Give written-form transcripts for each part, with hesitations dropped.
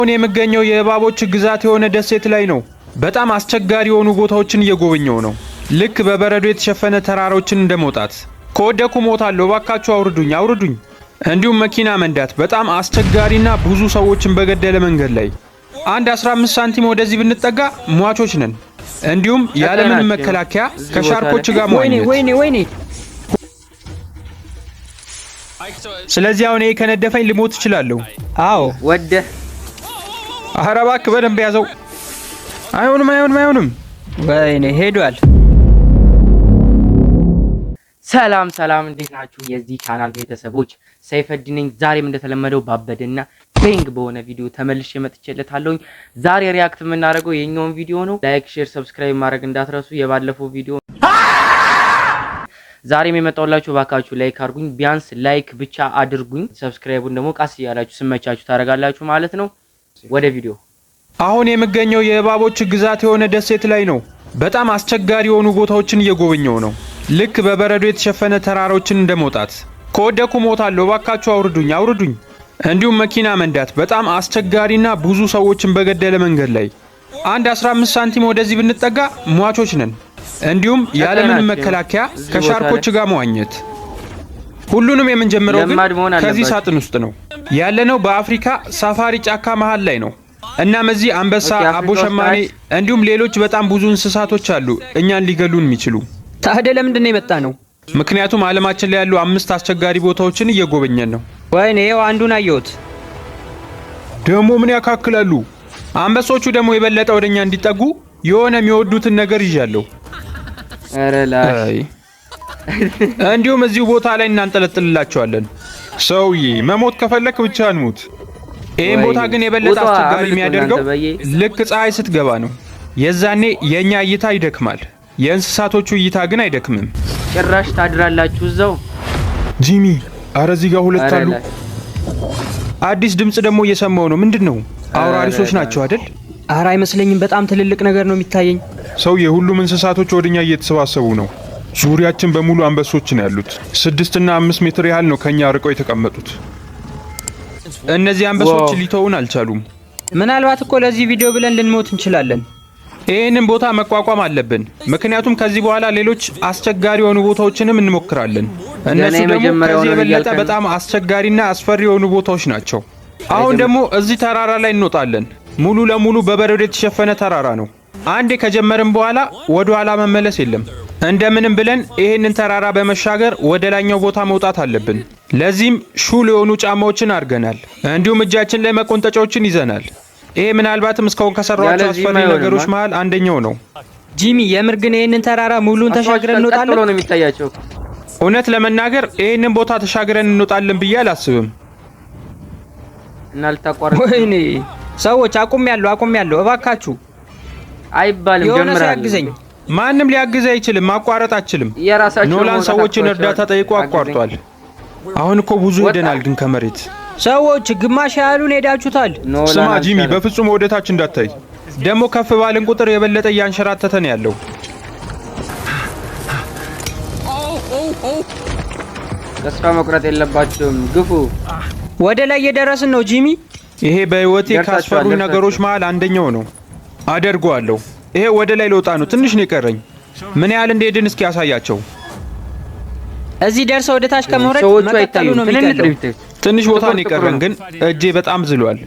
አሁን የምገኘው የእባቦች ግዛት የሆነ ደሴት ላይ ነው። በጣም አስቸጋሪ የሆኑ ቦታዎችን እየጎበኘው ነው። ልክ በበረዶ የተሸፈነ ተራሮችን እንደመውጣት። ከወደኩ ሞታለሁ፣ እባካችሁ አውርዱኝ አውርዱኝ። እንዲሁም መኪና መንዳት በጣም አስቸጋሪና ብዙ ሰዎችን በገደለ መንገድ ላይ። አንድ 15 ሳንቲም ወደዚህ ብንጠጋ ሟቾች ነን። እንዲሁም ያለምንም መከላከያ ከሻርኮች ጋር መዋኘት። ወይኔ ስለዚህ አሁን ይሄ ከነደፈኝ ልሞት እችላለሁ። አዎ ወደ ኧረ እባክህ በደንብ ያዘው። አይሆንም። ወይኔ ሄዷል። ሰላም እንዴት ናችሁ የዚህ ቻናል ቤተሰቦች? ሰይፈዲን ነኝ። ዛሬም እንደተለመደው ባበደና ፔንግ በሆነ ቪዲዮ ተመልሼ መጥቼለታለሁ። ዛሬ ሪአክት የምናደርገው የኛውን ቪዲዮ ነው። ላይክ፣ ሼር፣ ሰብስክራይብ ማድረግ እንዳትረሱ። የባለፈው ቪዲዮ ዛሬም የመጣሁላችሁ ባካችሁ ላይክ አድርጉኝ። ቢያንስ ላይክ ብቻ አድርጉኝ። ሰብስክራይቡን ደግሞ ቃስ ያላችሁ ስመቻችሁ ታደርጋላችሁ ማለት ነው። ወደ ቪዲዮ። አሁን የምገኘው የእባቦች ግዛት የሆነ ደሴት ላይ ነው። በጣም አስቸጋሪ የሆኑ ቦታዎችን እየጎበኘው ነው። ልክ በበረዶ የተሸፈነ ተራሮችን እንደመውጣት። ከወደኩ ሞታለሁ፣ እባካችሁ አውርዱኝ። እንዲሁም መኪና መንዳት በጣም አስቸጋሪና ብዙ ሰዎችን በገደለ መንገድ ላይ። አንድ 15 ሳንቲም ወደዚህ ብንጠጋ ሟቾች ነን። እንዲሁም ያለምንም መከላከያ ከሻርኮች ጋር መዋኘት። ሁሉንም የምንጀምረው ግን ከዚህ ሳጥን ውስጥ ነው። ያለነው በአፍሪካ ሳፋሪ ጫካ መሃል ላይ ነው። እናም እዚህ አንበሳ፣ አቦሸማኔ እንዲሁም ሌሎች በጣም ብዙ እንስሳቶች አሉ እኛን ሊገሉን የሚችሉ። ታዲያ ለምንድን ነው የመጣ ነው? ምክንያቱም ዓለማችን ላይ ያሉ 5 አስቸጋሪ ቦታዎችን እየጎበኘን ነው። ወይኔ ይኸው አንዱን አየሁት። ደግሞ ምን ያካክላሉ? አንበሶቹ ደግሞ የበለጠ ወደኛ እንዲጠጉ የሆነ የሚወዱትን ነገር ይዣለሁ። አረላይ እንዲሁም እዚሁ ቦታ ላይ እናንጠለጥልላቸዋለን። ሰውዬ መሞት ከፈለክ ብቻህን ሙት። ይህን ቦታ ግን የበለጠ አስቸጋሪ የሚያደርገው ልክ ፀሐይ ስትገባ ነው። የዛኔ የኛ እይታ ይደክማል፣ የእንስሳቶቹ እይታ ግን አይደክምም። ጭራሽ ታድራላችሁ እዛው። ጂሚ አረ እዚህ ጋር 2 አሉ። አዲስ ድምጽ ደግሞ እየሰማው ነው። ምንድነው? አውራሪሶች ናቸው አይደል? አረ አይመስለኝም። በጣም ትልልቅ ነገር ነው የሚታየኝ። ሰውዬ ሁሉም እንስሳቶች ወደኛ እየተሰባሰቡ ነው። ዙሪያችን በሙሉ አንበሶች ነው ያሉት። 6 እና 5 ሜትር ያህል ነው ከኛ ርቀው የተቀመጡት። እነዚህ አንበሶች ሊተውን አልቻሉም። ምናልባት እኮ ለዚህ ቪዲዮ ብለን ልንሞት እንችላለን። ይሄንን ቦታ መቋቋም አለብን፣ ምክንያቱም ከዚህ በኋላ ሌሎች አስቸጋሪ የሆኑ ቦታዎችንም እንሞክራለን። እነሱ ደግሞ ከዚህ የበለጠ በጣም አስቸጋሪና አስፈሪ የሆኑ ቦታዎች ናቸው። አሁን ደግሞ እዚህ ተራራ ላይ እንወጣለን። ሙሉ ለሙሉ በበረዶ የተሸፈነ ተራራ ነው። አንዴ ከጀመርን በኋላ ወደ ኋላ መመለስ የለም። እንደምንም ብለን ይሄንን ተራራ በመሻገር ወደ ላይኛው ቦታ መውጣት አለብን። ለዚህም ሹል የሆኑ ጫማዎችን አድርገናል። እንዲሁም እጃችን ላይ መቆንጠጫዎችን ይዘናል። ይሄ ምናልባትም እስካሁን ከሰራኋቸው አስፈሪ ነገሮች መሃል አንደኛው ነው። ጂሚ የምር ግን ይሄንን ተራራ ሙሉን ተሻግረን እንወጣለን ነው የሚታያቸው? እውነት ለመናገር ይሄንን ቦታ ተሻግረን እንወጣለን ብዬ አላስብም። እና ልታቋርጥ። ወይኔ ሰዎች አቁሜያለሁ እባካችሁ። አይባልም ጀምራለሁ። ማንም ሊያግዝ አይችልም። ማቋረጥ አችልም። ኖላን ሰዎችን እርዳታ ጠይቆ አቋርጧል። አሁን እኮ ብዙ ሄደናል ግን ከመሬት ሰዎች ግማሽ ያህሉን ሄዳችሁታል። ስማ ጂሚ በፍጹም ወደታች እንዳታይ። ደግሞ ከፍ ባልን ቁጥር የበለጠ እያንሸራተተን ያለው። ተስፋ መቁረጥ የለባችሁም። ግፉ። ወደ ላይ እየደረስን ነው ጂሚ። ይሄ በህይወቴ ካስፈሩ ነገሮች መሃል አንደኛው ነው። አደርገዋለሁ። ይሄ ወደ ላይ ልወጣ ነው። ትንሽ ነው የቀረኝ። ምን ያህል እንደሄድን እስኪ ያሳያቸው። እዚህ ደርሰው ወደ ታች ከመውረድ መቀጠሉ ነው የሚቀለው። ትንሽ ቦታ ነው የቀረን ግን እጄ በጣም ዝሏል።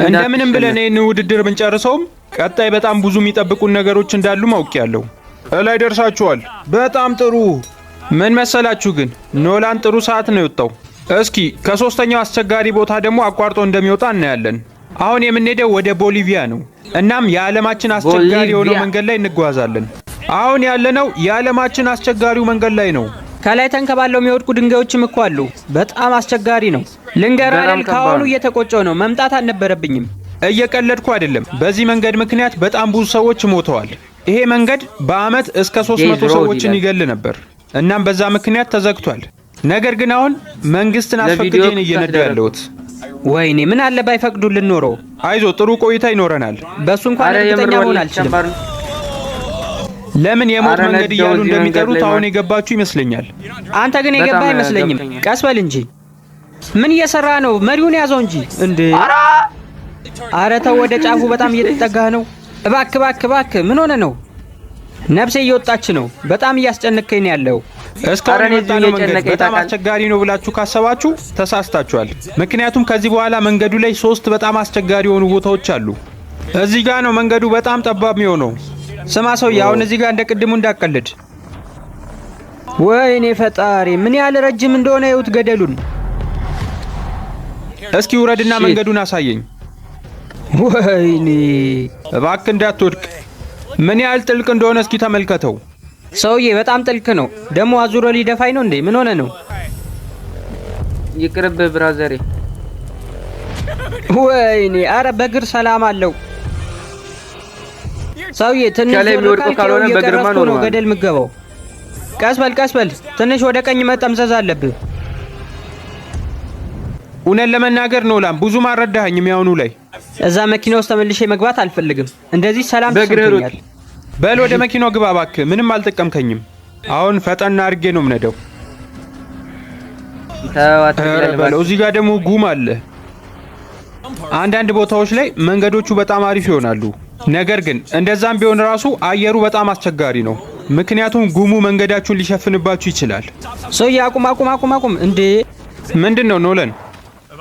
እንደምንም ብለን ይህን ውድድር ብንጨርሰውም ቀጣይ በጣም ብዙ የሚጠብቁን ነገሮች እንዳሉ ማውቂያለሁ። እላይ ደርሳችኋል። በጣም ጥሩ። ምን መሰላችሁ ግን ኖላን ጥሩ ሰዓት ነው የወጣው። እስኪ ከሶስተኛው አስቸጋሪ ቦታ ደግሞ አቋርጦ እንደሚወጣ እናያለን። አሁን የምንሄደው ወደ ቦሊቪያ ነው። እናም የዓለማችን አስቸጋሪ የሆነው መንገድ ላይ እንጓዛለን። አሁን ያለነው የዓለማችን አስቸጋሪው መንገድ ላይ ነው። ከላይ ተንከባለው የሚወድቁ ድንጋዮችም እኮ አሉ። በጣም አስቸጋሪ ነው። ልንገራለን ካሁኑ እየተቆጨው ነው። መምጣት አልነበረብኝም። እየቀለድኩ አይደለም። በዚህ መንገድ ምክንያት በጣም ብዙ ሰዎች ሞተዋል። ይሄ መንገድ በአመት እስከ 300 ሰዎችን ይገል ነበር። እናም በዛ ምክንያት ተዘግቷል። ነገር ግን አሁን መንግስትን አስፈቅጄን እየነዳ ያለሁት። ወይኔ ምን አለ ባይፈቅዱልን ኖሮ። አይዞ ጥሩ ቆይታ ይኖረናል። በሱ እንኳን እርግጠኛ መሆን አልችልም። ለምን የሞት መንገድ እያሉ እንደሚጠሩት አሁን የገባችሁ ይመስለኛል። አንተ ግን የገባህ አይመስለኝም። ቀስ በል እንጂ። ምን እየሰራ ነው? መሪውን ያዘው እንጂ እንዴ! አረ ተው፣ ወደ ጫፉ በጣም እየተጠጋህ ነው። እባክህ ምን ሆነ ነው? ነፍሴ እየወጣች ነው። በጣም እያስጨነቀኝ ነው ያለው። እስካሁን የመጣነው መንገድ በጣም አስቸጋሪ ነው ብላችሁ ካሰባችሁ ተሳስታችኋል። ምክንያቱም ከዚህ በኋላ መንገዱ ላይ 3 በጣም አስቸጋሪ የሆኑ ቦታዎች አሉ። እዚህ ጋር ነው መንገዱ በጣም ጠባብ የሚሆነው። ስማ ሰውዬ፣ አሁን እዚህ ጋር እንደ ቅድሙ እንዳቀልድ። ወይኔ ፈጣሪ፣ ምን ያህል ረጅም እንደሆነ ይሁት ገደሉን። እስኪ ውረድና መንገዱን አሳየኝ። ወይኔ እባክህ እንዳትወድቅ። ምን ያህል ጥልቅ እንደሆነ እስኪ ተመልከተው። ሰውዬ በጣም ጥልቅ ነው። ደግሞ አዙሮ ሊደፋኝ ነው እንዴ? ምን ሆነ ነው? ይቅርብ ብራዘሬ። ወይኔ አረ በእግር ሰላም አለው። ሰውዬ ትንሽ የሚወድቁ ካልሆነ በግርማ ነው ገደል ምገባው። ቀስ በል ትንሽ ወደ ቀኝ መጠምዘዝ አለብህ። እውነት ለመናገር ኖላን ብዙም አልረዳኸኝም። ያውኑ ላይ እዛ መኪና ውስጥ ተመልሼ መግባት አልፈልግም። እንደዚህ ሰላም ተሰምቶኛል። በል ወደ መኪናው ግባ እባክህ። ምንም አልጠቀምከኝም። አሁን ፈጠን አድርጌ ነው የምነዳው። በለው። እዚህ ጋር ደግሞ ጉም አለ። አንዳንድ ቦታዎች ላይ መንገዶቹ በጣም አሪፍ ይሆናሉ። ነገር ግን እንደዛም ቢሆን ራሱ አየሩ በጣም አስቸጋሪ ነው። ምክንያቱም ጉሙ መንገዳችሁን ሊሸፍንባችሁ ይችላል። ሰውዬ አቁም እንዴ! ምንድን ነው ኖለን?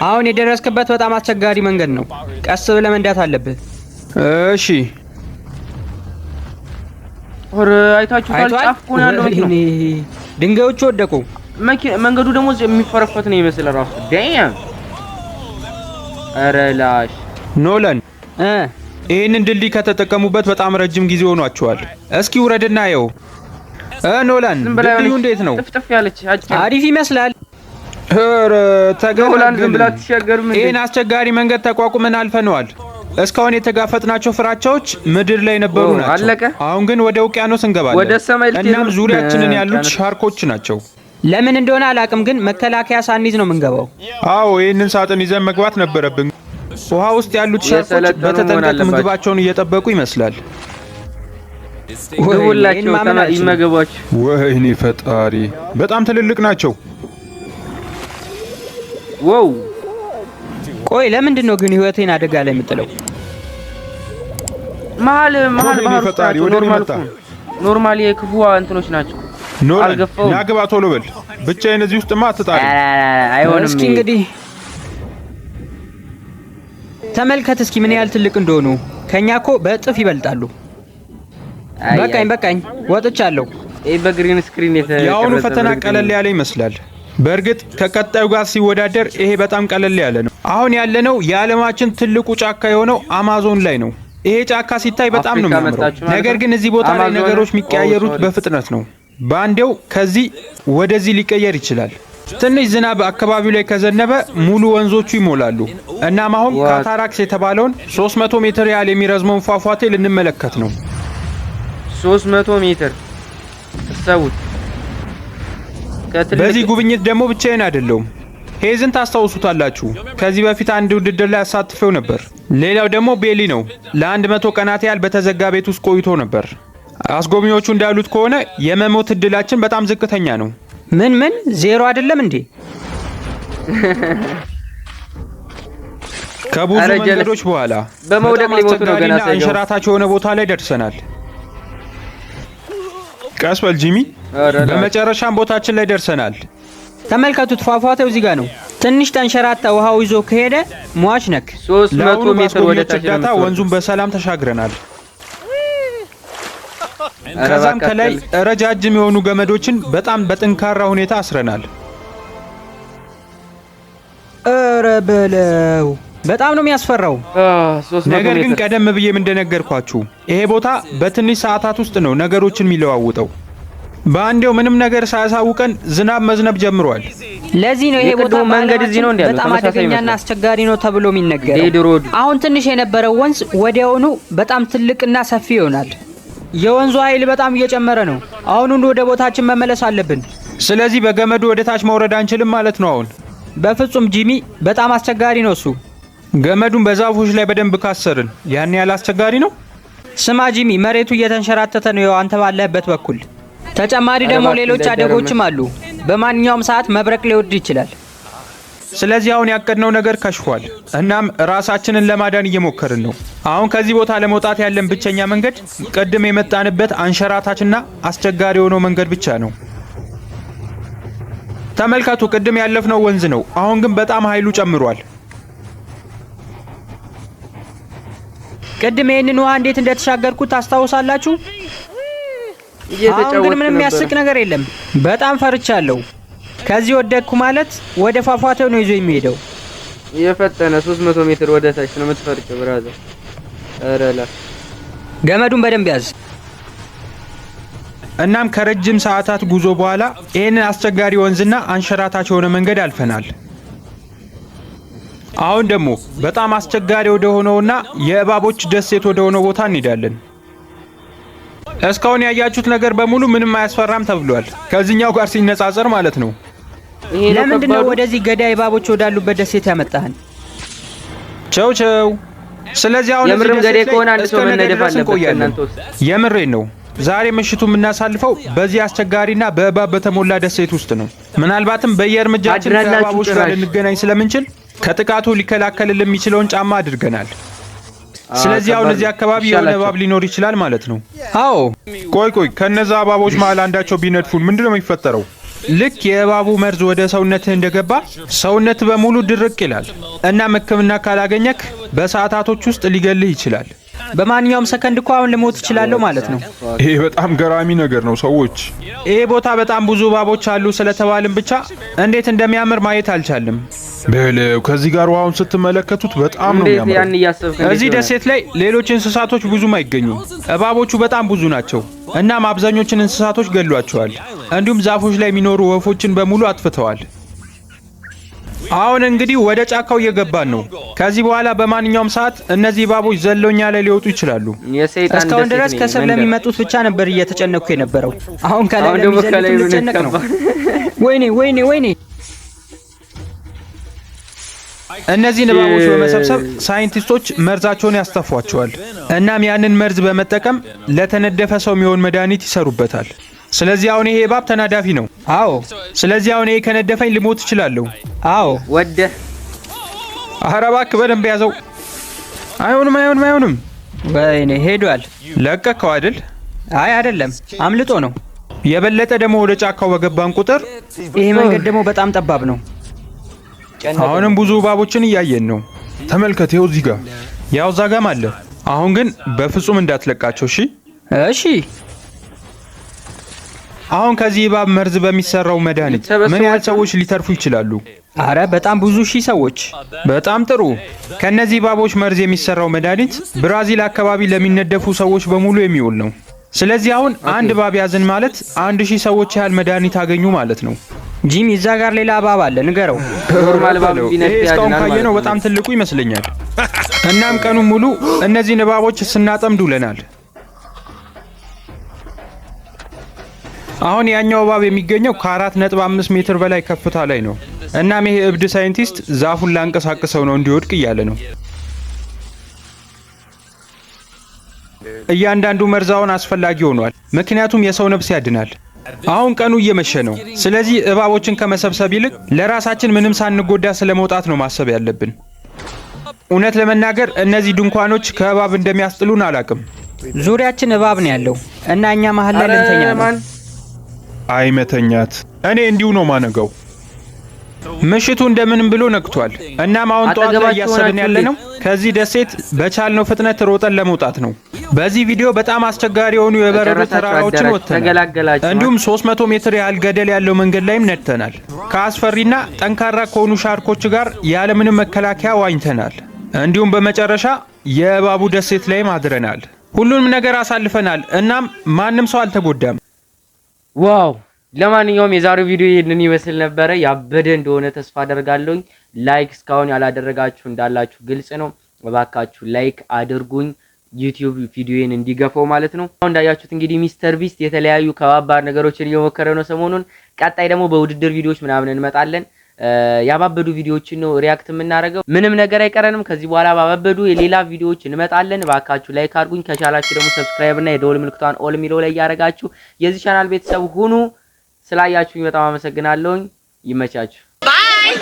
አሁን የደረስክበት በጣም አስቸጋሪ መንገድ ነው። ቀስ ብለህ መንዳት አለብህ። እሺ። ኦር አይታችሁታል? ጫፍ ኮን ያለው ነው። ድንጋዮቹ ወደቁ። መንገዱ ደግሞ የሚፈረፈት ነው ይመስል ራሱ። ዳም አረ ላሽ ኖለን ይሄንን ድልድይ ከተጠቀሙበት በጣም ረጅም ጊዜ ሆኗቸዋል። እስኪ ውረድና ያው ኖላን ድልድዩ እንዴት ነው? ጥፍጥፍ ያለች አሪፍ ይመስላል። ይሄን አስቸጋሪ መንገድ ተቋቁመን አልፈነዋል። እስካሁን የተጋፈጥናቸው ፍራቻዎች ምድር ላይ ነበሩ ናቸው። አሁን ግን ወደ ውቅያኖስ እንገባለን። እናም ዙሪያችንን ያሉት ሻርኮች ናቸው። ለምን እንደሆነ አላቅም፣ ግን መከላከያ ሳንይዝ ነው የምንገባው። አዎ ይህንን ሳጥን ይዘን መግባት ነበረብን። ውሃ ውስጥ ያሉት ሻርኮች በተጠንቀቅ ምግባቸውን እየጠበቁ ይመስላል። ግቡላቸው ይመገቧቸው። ወይኔ ፈጣሪ፣ በጣም ትልልቅ ናቸው። ዋው! ቆይ ለምንድን ነው ግን ህይወቴን አደጋ ላይ የምጥለው? መሀል ፈጣሪ ወደ ኖርማል የክፉ እንትኖች ናቸው። ኖላን ናግባ፣ ቶሎ በል። ብቻዬን እዚህ ውስጥማ አትጣል። አይሆንም። እስኪ እንግዲህ ተመልከት እስኪ ምን ያህል ትልቅ እንደሆኑ። ከኛ እኮ በእጥፍ ይበልጣሉ። በቃኝ ወጥቻለሁ። በግሪን ስክሪን የአሁኑ ፈተና ቀለል ያለ ይመስላል። በእርግጥ ከቀጣዩ ጋር ሲወዳደር ይሄ በጣም ቀለል ያለ ነው። አሁን ያለነው የዓለማችን ትልቁ ጫካ የሆነው አማዞን ላይ ነው። ይሄ ጫካ ሲታይ በጣም ነው የሚያምረው። ነገር ግን እዚህ ቦታ ላይ ነገሮች የሚቀያየሩት በፍጥነት ነው። ባንዴው ከዚህ ወደዚህ ሊቀየር ይችላል። ትንሽ ዝናብ አካባቢው ላይ ከዘነበ ሙሉ ወንዞቹ ይሞላሉ። እናም አሁን ካታራክስ የተባለውን 300 ሜትር ያህል የሚረዝመውን ፏፏቴ ልንመለከት ነው። 300 ሜትር ተሰውት። በዚህ ጉብኝት ደግሞ ብቻዬን አይደለሁም። ሄዝን ታስታውሱታላችሁ። ከዚህ በፊት አንድ ውድድር ላይ አሳትፈው ነበር። ሌላው ደግሞ ቤሊ ነው። ለ100 ቀናት ያህል በተዘጋ ቤት ውስጥ ቆይቶ ነበር። አስጎብኚዎቹ እንዳሉት ከሆነ የመሞት እድላችን በጣም ዝቅተኛ ነው። ምን ዜሮ አይደለም እንዴ? ከብዙ መንገዶች በኋላ በመውደቅ ላይ ሞቱ ነው። ገና አንሸራታች የሆነ ቦታ ላይ ደርሰናል። ቀስ በል ጂሚ። በመጨረሻም ቦታችን ላይ ደርሰናል። ተመልከቱት፣ ፏፏቴው እዚህ ጋር ነው። ትንሽ ተንሸራታ ውሃው ይዞ ከሄደ ሟች ነክ። 300 ሜትር ወደ ታች ወንዙን በሰላም ተሻግረናል። ከዛም ከላይ ረጃጅም የሆኑ ገመዶችን በጣም በጥንካራ ሁኔታ አስረናል። ኧረ በለው፣ በጣም ነው የሚያስፈራው። ነገር ግን ቀደም ብዬም እንደነገርኳችሁ ይሄ ቦታ በትንሽ ሰዓታት ውስጥ ነው ነገሮችን የሚለዋውጠው። በአንዴው ምንም ነገር ሳያሳውቀን ዝናብ መዝነብ ጀምሯል። ለዚህ ነው ይሄ ቦታ መንገድ እዚህ ነው እንዴ? በጣም አደገኛና አስቸጋሪ ነው ተብሎ የሚነገረው። አሁን ትንሽ የነበረው ወንዝ ወዲያውኑ በጣም ትልቅና ሰፊ ይሆናል። የወንዙ ኃይል በጣም እየጨመረ ነው። አሁኑን ወደ ቦታችን መመለስ አለብን። ስለዚህ በገመዱ ወደ ታች መውረድ አንችልም ማለት ነው አሁን? በፍጹም ጂሚ፣ በጣም አስቸጋሪ ነው እሱ። ገመዱን በዛፎች ላይ በደንብ ካሰርን ያን ያህል አስቸጋሪ ነው? ስማ ጂሚ፣ መሬቱ እየተንሸራተተ ነው አንተ ባለህበት በኩል። ተጨማሪ ደግሞ ሌሎች አደጎችም አሉ። በማንኛውም ሰዓት መብረቅ ሊወርድ ይችላል። ስለዚህ አሁን ያቀድነው ነገር ከሽፏል። እናም ራሳችንን ለማዳን እየሞከርን ነው። አሁን ከዚህ ቦታ ለመውጣት ያለን ብቸኛ መንገድ ቅድም የመጣንበት አንሸራታችና አስቸጋሪ የሆነው መንገድ ብቻ ነው። ተመልከቱ፣ ቅድም ያለፍነው ወንዝ ነው። አሁን ግን በጣም ኃይሉ ጨምሯል። ቅድም ይሄንን ውሃ እንዴት እንደተሻገርኩት ታስታውሳላችሁ? አሁን ግን ምንም የሚያስቅ ነገር የለም። በጣም ፈርቻለሁ። ከዚህ ወደቅኩ ማለት ወደ ፏፏቴው ነው ይዞ የሚሄደው። የፈጠነ 300 ሜትር ወደ ታች ነው የምትፈርቅ ብራዘር። አረላ ገመዱን በደንብ ያዝ። እናም ከረጅም ሰዓታት ጉዞ በኋላ ይሄንን አስቸጋሪ ወንዝና አንሸራታች የሆነ መንገድ አልፈናል። አሁን ደግሞ በጣም አስቸጋሪ ወደ ሆነውና የእባቦች ደሴት ወደ ሆነው ቦታ እንሄዳለን። እስካሁን ያያችሁት ነገር በሙሉ ምንም አያስፈራም ተብሏል፣ ከዚህኛው ጋር ሲነጻጸር ማለት ነው። ለምንድን ነው ወደዚህ ገዳይ እባቦች ወዳሉበት ደሴት ያመጣህን? ቸው ቸው። ስለዚህ አሁን የምርም ገዳይ ከሆነ አንድ ሰው መነደፍ አለበት። የምሬን ነው። ዛሬ ምሽቱ የምናሳልፈው በዚህ አስቸጋሪና በእባብ በተሞላ ደሴት ውስጥ ነው። ምናልባትም በየእርምጃችን ከእባቦች ጋር ልንገናኝ ስለምንችል ከጥቃቱ ሊከላከልልን የሚችለውን ጫማ አድርገናል። ስለዚህ አሁን እዚህ አካባቢ የሆነ እባብ ሊኖር ይችላል ማለት ነው። አዎ። ቆይ፣ ከነዛ እባቦች መሃል አንዳቸው ቢነድፉን ምንድነው የሚፈጠረው? ልክ የእባቡ መርዝ ወደ ሰውነትህ እንደገባ ሰውነት በሙሉ ድርቅ ይላል። እናም ሕክምና ካላገኘክ በሰዓታቶች ውስጥ ሊገልህ ይችላል። በማንኛውም ሰከንድ እኮ አሁን ልሞት እችላለሁ ማለት ነው። ይሄ በጣም ገራሚ ነገር ነው ሰዎች። ይሄ ቦታ በጣም ብዙ እባቦች አሉ ስለተባልን ብቻ እንዴት እንደሚያምር ማየት አልቻልም። በለው ከዚህ ጋር ውሃውን ስትመለከቱት በጣም ነው የሚያምረው። እዚህ ደሴት ላይ ሌሎች እንስሳቶች ብዙም አይገኙም። እባቦቹ በጣም ብዙ ናቸው። እናም አብዛኞቹን እንስሳቶች ገሏቸዋል። እንዲሁም ዛፎች ላይ የሚኖሩ ወፎችን በሙሉ አጥፍተዋል። አሁን እንግዲህ ወደ ጫካው እየገባን ነው። ከዚህ በኋላ በማንኛውም ሰዓት እነዚህ እባቦች ዘለውኛ ላይ ሊወጡ ይችላሉ። እስካሁን ድረስ ከስር ለሚመጡት ብቻ ነበር እየተጨነኩ የነበረው። አሁን ከላይ ለሚዘሉት ልጨነቅ ነው። ወይኔ! እነዚህን እባቦች በመሰብሰብ ሳይንቲስቶች መርዛቸውን ያስተፏቸዋል። እናም ያንን መርዝ በመጠቀም ለተነደፈ ሰው የሚሆን መድኃኒት ይሰሩበታል። ስለዚህ አሁን ይሄ እባብ ተናዳፊ ነው። አዎ። ስለዚህ አሁን ይሄ ከነደፈኝ ልሞት እችላለሁ። አዎ። ኧረ እባክህ በደንብ ያዘው። አይሆንም። ወይኔ ሄዷል። ለቀቀው አይደል? አይ አይደለም፣ አምልጦ ነው። የበለጠ ደግሞ ወደ ጫካው በገባን ቁጥር ይሄ መንገድ ደግሞ በጣም ጠባብ ነው። አሁንም ብዙ እባቦችን እያየን ነው። ተመልከት፣ ይኸው እዚህ ጋር ያው እዛ ጋም አለ። አሁን ግን በፍጹም እንዳትለቃቸው እሺ? እሺ። አሁን ከዚህ እባብ መርዝ በሚሰራው መድኃኒት ምን ያህል ሰዎች ሊተርፉ ይችላሉ? አረ በጣም ብዙ ሺህ ሰዎች። በጣም ጥሩ። ከነዚህ እባቦች መርዝ የሚሰራው መድኃኒት ብራዚል አካባቢ ለሚነደፉ ሰዎች በሙሉ የሚውል ነው። ስለዚህ አሁን አንድ እባብ ያዝን ማለት 1000 ሰዎች ያህል መድኃኒት አገኙ ማለት ነው። ጂሚ እዛ ጋር ሌላ እባብ አለ፣ ንገረው። ኖርማል እባብ ቢነድፍ እስካሁን ካየነው በጣም ትልቁ ይመስለኛል። እናም ቀኑን ሙሉ እነዚህን እባቦች ስናጠምድ ውለናል። አሁን ያኛው እባብ የሚገኘው ከ4.5 ሜትር በላይ ከፍታ ላይ ነው። እናም ይሄ እብድ ሳይንቲስት ዛፉን ላንቀሳቅሰው ነው እንዲወድቅ እያለ ነው። እያንዳንዱ መርዛውን አስፈላጊ ሆኗል፣ ምክንያቱም የሰው ነፍስ ያድናል። አሁን ቀኑ እየመሸ ነው። ስለዚህ እባቦችን ከመሰብሰብ ይልቅ ለራሳችን ምንም ሳንጎዳ ስለመውጣት ነው ማሰብ ያለብን። እውነት ለመናገር እነዚህ ድንኳኖች ከእባብ እንደሚያስጥሉን አላቅም። ዙሪያችን እባብ ነው ያለው እና እኛ መሀል ላይ ልንተኛ ነው። አይ መተኛት፣ እኔ እንዲሁ ነው ማነገው። ምሽቱ እንደምንም ብሎ ነግቷል። እናም አሁን ጠዋት ላይ እያሰብን ያለነው ከዚህ ደሴት በቻልነው ፍጥነት ሮጠን ለመውጣት ነው። በዚህ ቪዲዮ በጣም አስቸጋሪ የሆኑ የበረዶ ተራራዎችን ወጥተናል። እንዲሁም 300 ሜትር ያህል ገደል ያለው መንገድ ላይም ነድተናል። ከአስፈሪና ጠንካራ ከሆኑ ሻርኮች ጋር ያለምንም መከላከያ ዋኝተናል። እንዲሁም በመጨረሻ የእባቡ ደሴት ላይም አድረናል። ሁሉንም ነገር አሳልፈናል። እናም ማንም ሰው አልተጎዳም። ዋው! ለማንኛውም የዛሬው ቪዲዮ ይሄንን ይመስል ነበረ። ያበደ እንደሆነ ተስፋ አደርጋለሁ። ላይክ እስካሁን ያላደረጋችሁ እንዳላችሁ ግልጽ ነው። እባካችሁ ላይክ አድርጉኝ፣ ዩቲዩብ ቪዲዮዬን እንዲገፋው ማለት ነው። አሁን እንዳያችሁት እንግዲህ ሚስተር ቢስት የተለያዩ ከባባድ ነገሮችን እየሞከረ ነው ሰሞኑን። ቀጣይ ደግሞ በውድድር ቪዲዮዎች ምናምን እንመጣለን። ያባበዱ ቪዲዮዎችን ነው ሪያክት የምናደርገው። ምንም ነገር አይቀረንም። ከዚህ በኋላ ባባበዱ የሌላ ቪዲዮዎች እንመጣለን። እባካችሁ ላይክ አድርጉኝ። ከቻላችሁ ደግሞ ሰብስክራይብ እና የደወል ምልክቷን ኦል ሚለው ላይ ያደረጋችሁ የዚህ ቻናል ቤተሰብ ሁኑ። ስላያችሁኝ በጣም አመሰግናለሁኝ። ይመቻችሁ። ባይ